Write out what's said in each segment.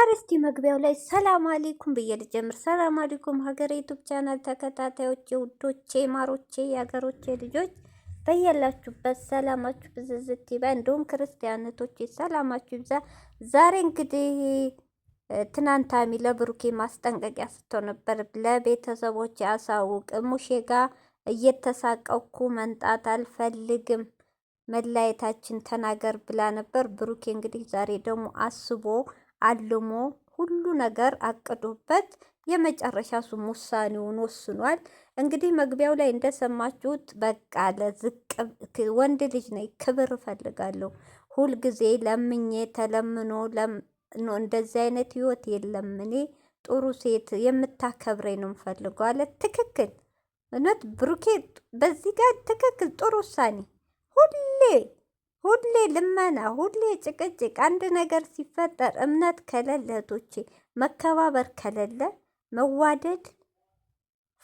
ዛሬ እስቲ መግቢያው ላይ ሰላም አለይኩም ብዬ ልጀምር። ሰላም አለይኩም ሀገሬ ዩቱብ ቻናል ተከታታዮቼ፣ ውዶቼ፣ ማሮቼ፣ የሀገሮቼ ልጆች በያላችሁበት ሰላማችሁ ብዝዝት ይበል። እንዲሁም ክርስቲያኖቶቼ ሰላማችሁ ይብዛ። ዛሬ እንግዲህ ትናንት ሀይሚ ለብሩኬ ማስጠንቀቂያ ስትሆን ነበር። ለቤተሰቦች ያሳውቅ፣ ሙሼ ጋር እየተሳቀኩ መንጣት አልፈልግም፣ መለያየታችን ተናገር ብላ ነበር። ብሩኬ እንግዲህ ዛሬ ደግሞ አስቦ አልሞ ሁሉ ነገር አቅዶበት የመጨረሻ ሱም ውሳኔውን ወስኗል። እንግዲህ መግቢያው ላይ እንደሰማችሁት በቃ ለዝቅ ወንድ ልጅ ነኝ፣ ክብር እፈልጋለሁ። ሁልጊዜ ለምኜ ተለምኖ እንደዚህ አይነት ህይወት የለም። እኔ ጥሩ ሴት የምታከብረኝ ነው የምፈልገው አለ። ትክክል፣ እውነት ብሩኬ በዚህ ጋር ትክክል፣ ጥሩ ውሳኔ። ሁሌ ልመና፣ ሁሌ ጭቅጭቅ፣ አንድ ነገር ሲፈጠር እምነት ከሌለ እህቶቼ፣ መከባበር ከሌለ፣ መዋደድ፣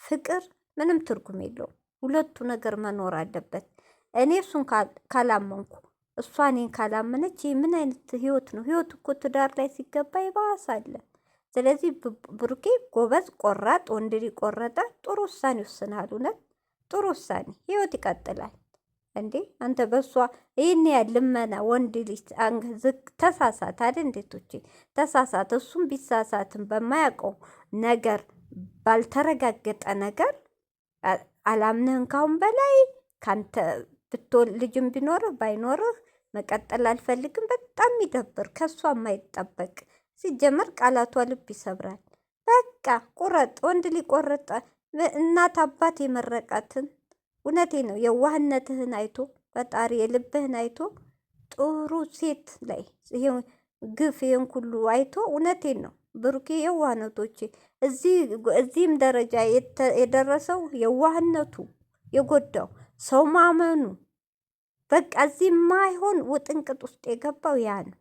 ፍቅር ምንም ትርጉም የለውም። ሁለቱ ነገር መኖር አለበት። እኔ እሱን ካላመንኩ እሷ እኔን ካላመነች ምን አይነት ህይወት ነው? ህይወት እኮ ትዳር ላይ ሲገባ ይባሳል። ስለዚህ ብሩኬ ጎበዝ፣ ቆራጥ፣ ወንድ ልጅ ቆረጠ፣ ጥሩ ውሳኔ ወስናል። እውነት ጥሩ ውሳኔ። ህይወት ይቀጥላል። እንዴ አንተ በሷ ይህን ያህል ልመና፣ ወንድ ልጅ ዝቅ ተሳሳት አይደል? እንዴቶቼ ተሳሳት። እሱም ቢሳሳትም በማያውቀው ነገር ባልተረጋገጠ ነገር አላምንህን ካሁን በላይ ካንተ ብትወልድ ልጅም ቢኖርህ ባይኖርህ መቀጠል አልፈልግም። በጣም ይደብር፣ ከሷ የማይጠበቅ ሲጀመር ቃላቷ ልብ ይሰብራል። በቃ ቁረጥ፣ ወንድ ሊቆረጠ እናት አባት የመረቃትን እውነቴ ነው። የዋህነትህን አይቶ ፈጣሪ የልብህን አይቶ ጥሩ ሴት ላይ ይሄ ግፍ ይሄን ሁሉ አይቶ እውነቴን ነው። ብሩኬ የዋህነቶቼ እዚህም ደረጃ የደረሰው የዋህነቱ የጎዳው ሰው ማመኑ በቃ እዚህ ማይሆን ውጥንቅጥ ውስጥ የገባው ያ ነው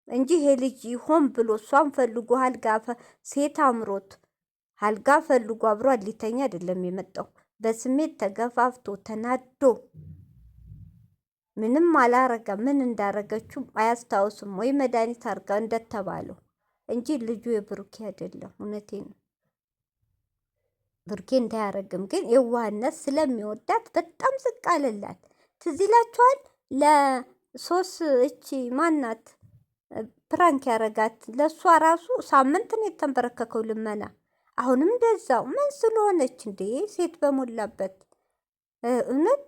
እንጂ ይሄ ልጅ ሆን ብሎ እሷን ፈልጎ አልጋ ሴት አምሮት አልጋ ፈልጎ አብሮ ሊተኛ አይደለም የመጣው። በስሜት ተገፋፍቶ ተናዶ ምንም አላረጋ፣ ምን እንዳረገችው አያስታውስም ወይ መድኃኒት አርጋ እንደተባለው እንጂ ልጁ የብሩኬ አይደለም። እውነቴ ነው። ብሩኬ እንዳያረግም ግን የዋህነት ስለሚወዳት በጣም ዝቅ አለላት። ትዝ ይላችኋል? ለሶስት እቺ ማናት ፕራንክ ያረጋት ለእሷ ራሱ ሳምንት ነው የተንበረከከው ልመና። አሁንም እንደዛው ምን ስለሆነች እንዴ? ሴት በሞላበት እውነት።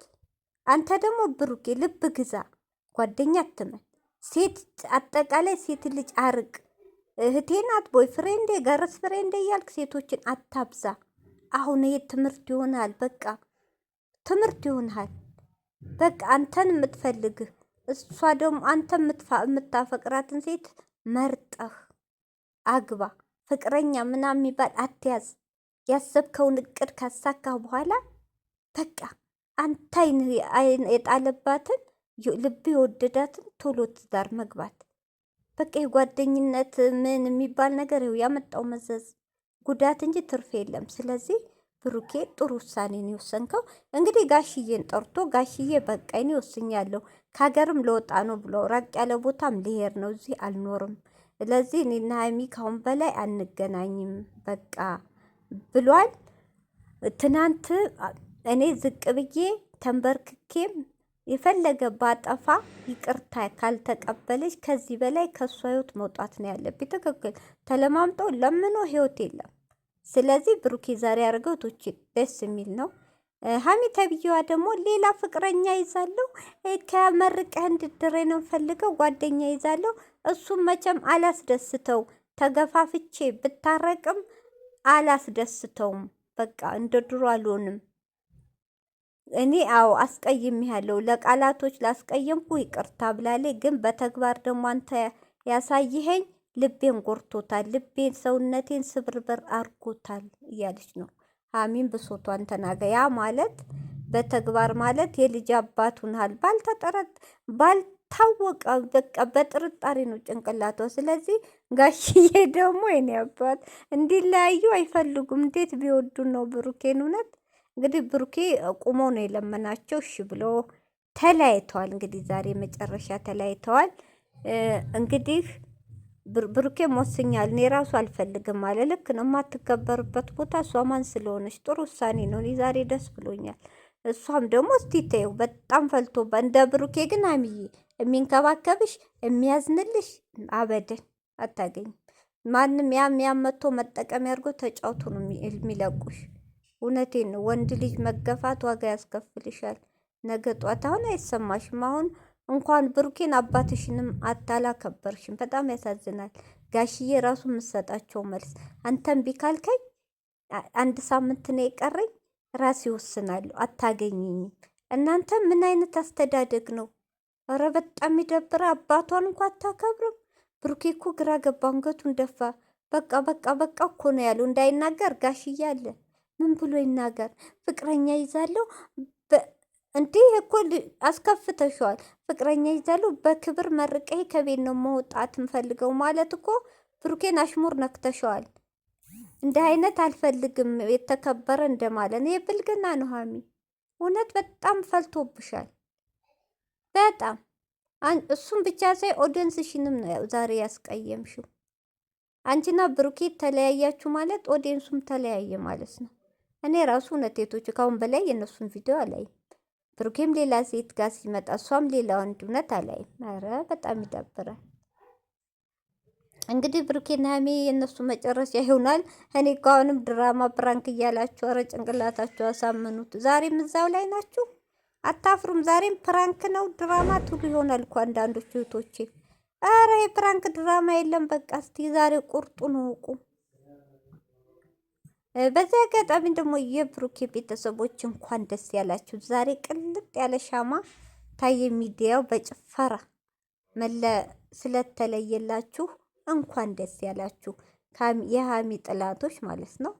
አንተ ደግሞ ብሩኬ ልብ ግዛ፣ ጓደኛ አትመን። ሴት አጠቃላይ ሴት ልጅ አርቅ። እህቴ ናት፣ ቦይ ፍሬንዴ፣ ገረስ ፍሬንዴ እያልክ ሴቶችን አታብዛ። አሁን ይሄ ትምህርት ይሆናል። በቃ ትምህርት ይሆናል። በቃ አንተን የምትፈልግህ እሷ ደግሞ አንተ የምታፈቅራትን ሴት መርጠህ አግባ። ፍቅረኛ ምናምን የሚባል አትያዝ። ያሰብከውን እቅድ ካሳካህ በኋላ በቃ አንተ አይን የጣለባትን ልብ የወደዳትን ቶሎ ትዳር መግባት። በቃ የጓደኝነት ምን የሚባል ነገር ይኸው ያመጣው መዘዝ ጉዳት እንጂ ትርፍ የለም። ስለዚህ ብሩኬ ጥሩ ውሳኔን የወሰንከው። እንግዲህ ጋሽዬን ጠርቶ ጋሽዬ በቃ እኔ ወስኛለሁ፣ ከሀገርም ለወጣ ነው ብሎ ራቅ ያለ ቦታም ልሄድ ነው፣ እዚህ አልኖርም። ስለዚህ እኔና ሀይሚ ካሁን በላይ አንገናኝም በቃ ብሏል። ትናንት እኔ ዝቅ ብዬ ተንበርክኬም የፈለገ ባጠፋ ይቅርታ ካልተቀበለች ከዚህ በላይ ከእሷ ህይወት መውጣት ነው ያለብኝ። ትክክል። ተለማምጦ ለምኖ ህይወት የለም። ስለዚህ ብሩኬ ዛሬ ያደርገው ቶች ደስ የሚል ነው። ሀሚ ተብዬዋ ደግሞ ሌላ ፍቅረኛ ይዛለሁ፣ ከመርቀህ እንድድሬ ነው ፈልገው ጓደኛ ይዛለሁ። እሱም መቼም አላስደስተው፣ ተገፋፍቼ ብታረቅም አላስደስተውም። በቃ እንደ ድሮ አልሆንም። እኔ አዎ አስቀይሜሃለሁ፣ ለቃላቶች ላስቀየምኩ ይቅርታ ብላለች። ግን በተግባር ደግሞ አንተ ያሳይኸኝ ልቤን ጎርቶታል፣ ልቤን ሰውነቴን ስብርብር አርጎታል እያለች ነው ሀሚን ብሶቷን ተናገ። ያ ማለት በተግባር ማለት የልጅ አባት ሆነሃል ባልታወቀ በቃ በጥርጣሬ ነው ጭንቅላቷ። ስለዚህ ጋሽዬ ደግሞ የኔ አባት እንዲለያዩ አይፈልጉም። እንዴት ቢወዱን ነው ብሩኬን? እውነት እንግዲህ ብሩኬ ቁሞ ነው የለመናቸው። እሺ ብሎ ተለያይተዋል። እንግዲህ ዛሬ መጨረሻ ተለያይተዋል። እንግዲህ ብሩኬም ወስኛል። እኔ ራሱ አልፈልግም አለ። ልክ ነው። የማትከበርበት ቦታ እሷ ማን ስለሆነች ጥሩ ውሳኔ ነው። እኔ ዛሬ ደስ ብሎኛል። እሷም ደግሞ እስቲ ተይው በጣም ፈልቶባ እንደ ብሩኬ ግን ሀይሚዬ የሚንከባከብሽ የሚያዝንልሽ አበደን አታገኝም። ማንም ያም መጥቶ መጠቀም ያድርጎ ተጫውቶ ነው የሚለቁሽ። እውነቴን ነው። ወንድ ልጅ መገፋት ዋጋ ያስከፍልሻል። ነገ ጧት አሁን አይሰማሽም። አሁን እንኳን ብሩኬን አባትሽንም አታላከበርሽም። በጣም ያሳዝናል። ጋሽዬ ራሱ የምሰጣቸው መልስ አንተም ቢካልከኝ 1 ሳምንት ነው የቀረኝ ራሴ ይወስናሉ። አታገኝኝም። እናንተ ምን አይነት አስተዳደግ ነው? ኧረ በጣም ይደብራ። አባቷን እንኳ አታከብርም። ብሩኬ እኮ ግራ ገባ፣ አንገቱን ደፋ። በቃ በቃ በቃ እኮ ነው ያለው። እንዳይናገር ጋሽዬ አለ። ምን ብሎ ይናገር? ፍቅረኛ ይዛለሁ እንዲህ እኮ አስከፍተሸዋል። ፍቅረኛ ይዛለሁ በክብር መርቄ ከቤት ነው መውጣት ምፈልገው ማለት እኮ ብሩኬን አሽሙር ነክተሸዋል። እንደ አይነት አልፈልግም የተከበረ እንደማለት ነው። የብልግና ነው ሀሚ። እውነት በጣም ፈልቶብሻል። በጣም እሱም ብቻ ሳይ ኦዲየንስሽንም ነው ዛሬ ያስቀየምሽው። አንቺና ብሩኬ ተለያያችሁ ማለት ኦዲየንሱም ተለያየ ማለት ነው። እኔ ራሱ እውነቴቶች ካሁን በላይ የእነሱን ቪዲዮ አላይም። ብሩኬም ሌላ ሴት ጋር ሲመጣ እሷም ሌላ ወንድ እውነት አላይም። ኧረ በጣም ይዳብራል። እንግዲህ ብሩኬና ሀይሚ የእነሱ መጨረሻ ይሆናል። እኔ እኮ አሁንም ድራማ ፕራንክ እያላችሁ ኧረ ጭንቅላታችሁ አሳምኑት። ዛሬም እዛው ላይ ናችሁ፣ አታፍሩም። ዛሬም ፕራንክ ነው ድራማ ትሉ ይሆናል እኮ አንዳንዶቹ እህቶቼ። ኧረ የፕራንክ ድራማ የለም። በቃ እስቲ ዛሬ ቁርጡን እወቁ። በዚህ አጋጣሚ ደግሞ የብሩኬ ቤተሰቦች እንኳን ደስ ያላችሁ። ዛሬ ቅልጥ ያለ ሻማ ታየ ሚዲያው በጭፈራ ስለተለየላችሁ እንኳን ደስ ያላችሁ። የሀሚ ጥላቶች ማለት ነው።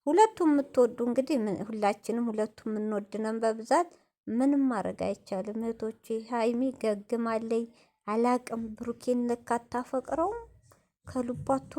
ሁለቱም የምትወዱ እንግዲህ ሁላችንም ሁለቱም የምንወድነን በብዛት ምንም ማድረግ አይቻልም እህቶቼ። ሀይሚ ገግማለይ አላቅም። ብሩኬን ልክ አታፈቅረውም ከልቧቶ